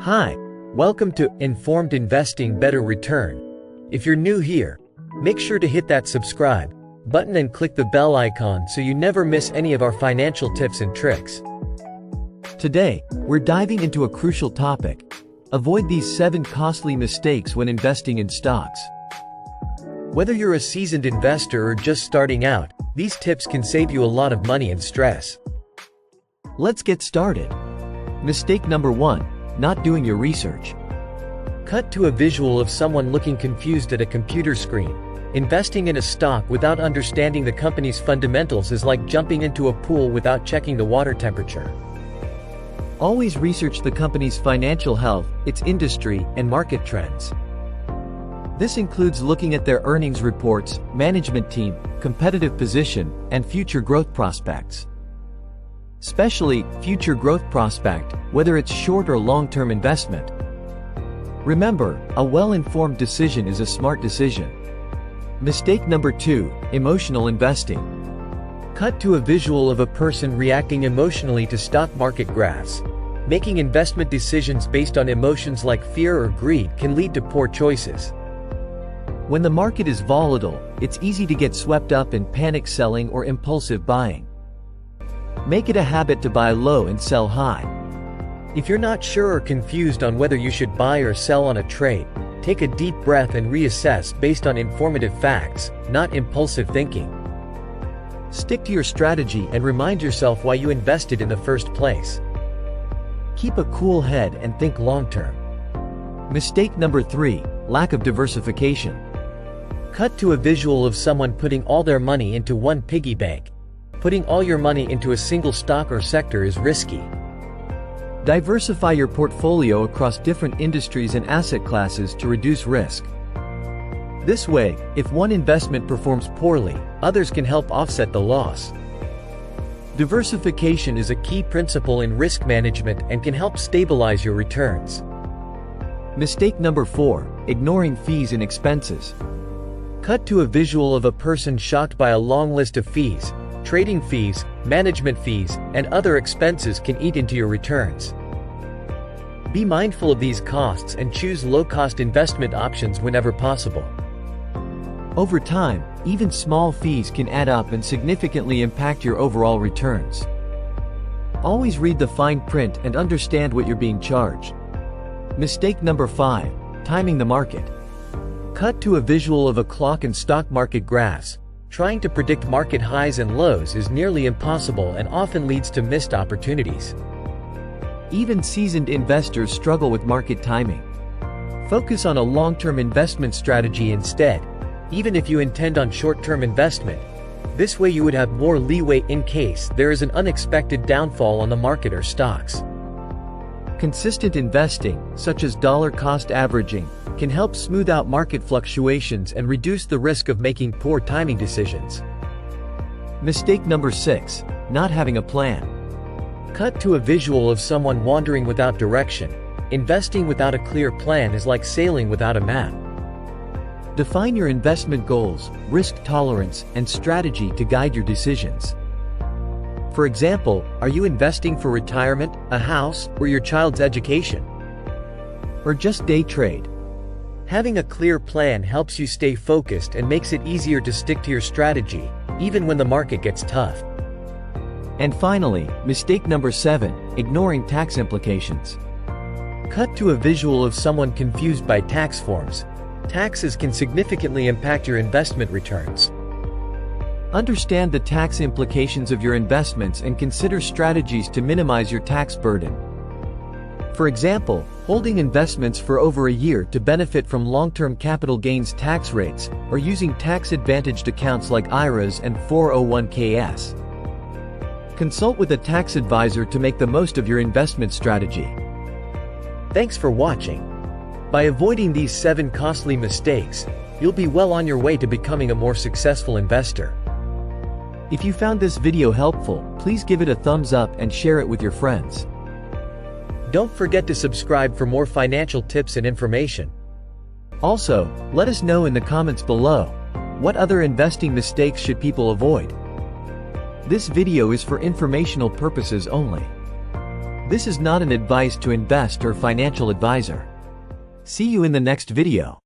Hi, welcome to Informed Investing Better Return. If you're new here, make sure to hit that subscribe button and click the bell icon so you never miss any of our financial tips and tricks. Today, we're diving into a crucial topic. Avoid these 7 costly mistakes when investing in stocks. Whether you're a seasoned investor or just starting out, these tips can save you a lot of money and stress. Let's get started. Mistake number 1. Not doing your research. Cut to a visual of someone looking confused at a computer screen. Investing in a stock without understanding the company's fundamentals is like jumping into a pool without checking the water temperature. Always research the company's financial health, its industry, and market trends. This includes looking at their earnings reports, management team, competitive position, and future growth prospects. Especially, future growth prospect, whether it's short or long-term investment. Remember, a well-informed decision is a smart decision. Mistake number 2, emotional investing. Cut to a visual of a person reacting emotionally to stock market graphs. Making investment decisions based on emotions like fear or greed can lead to poor choices. When the market is volatile, it's easy to get swept up in panic selling or impulsive buying. Make it a habit to buy low and sell high. If you're not sure or confused on whether you should buy or sell on a trade, take a deep breath and reassess based on informative facts, not impulsive thinking. Stick to your strategy and remind yourself why you invested in the first place. Keep a cool head and think long-term. Mistake number 3, lack of diversification. Cut to a visual of someone putting all their money into one piggy bank. Putting all your money into a single stock or sector is risky. Diversify your portfolio across different industries and asset classes to reduce risk. This way, if one investment performs poorly, others can help offset the loss. Diversification is a key principle in risk management and can help stabilize your returns. Mistake number 4, ignoring fees and expenses. Cut to a visual of a person shocked by a long list of fees. Trading fees, management fees, and other expenses can eat into your returns. Be mindful of these costs and choose low-cost investment options whenever possible. Over time, even small fees can add up and significantly impact your overall returns. Always read the fine print and understand what you're being charged. Mistake number 5, timing the market. Cut to a visual of a clock and stock market graphs. Trying to predict market highs and lows is nearly impossible and often leads to missed opportunities. Even seasoned investors struggle with market timing. Focus on a long-term investment strategy instead, even if you intend on short-term investment. This way you would have more leeway in case there is an unexpected downfall on the market or stocks. Consistent investing, such as dollar-cost averaging, can help smooth out market fluctuations and reduce the risk of making poor timing decisions. Mistake number 6, not having a plan. Cut to a visual of someone wandering without direction. Investing without a clear plan is like sailing without a map. Define your investment goals, risk tolerance, and strategy to guide your decisions. For example, are you investing for retirement, a house, or your child's education? Or just day trade? Having a clear plan helps you stay focused and makes it easier to stick to your strategy, even when the market gets tough. And finally, mistake number 7, ignoring tax implications. Cut to a visual of someone confused by tax forms. Taxes can significantly impact your investment returns. Understand the tax implications of your investments and consider strategies to minimize your tax burden. For example, holding investments for over a year to benefit from long-term capital gains tax rates, or using tax-advantaged accounts like IRAs and 401ks. Consult with a tax advisor to make the most of your investment strategy. Thanks for watching. By avoiding these 7 costly mistakes, you'll be well on your way to becoming a more successful investor. If you found this video helpful, please give it a thumbs up and share it with your friends. Don't forget to subscribe for more financial tips and information. Also, let us know in the comments below, what other investing mistakes should people avoid? This video is for informational purposes only. This is not an advice to invest or financial advisor. See you in the next video.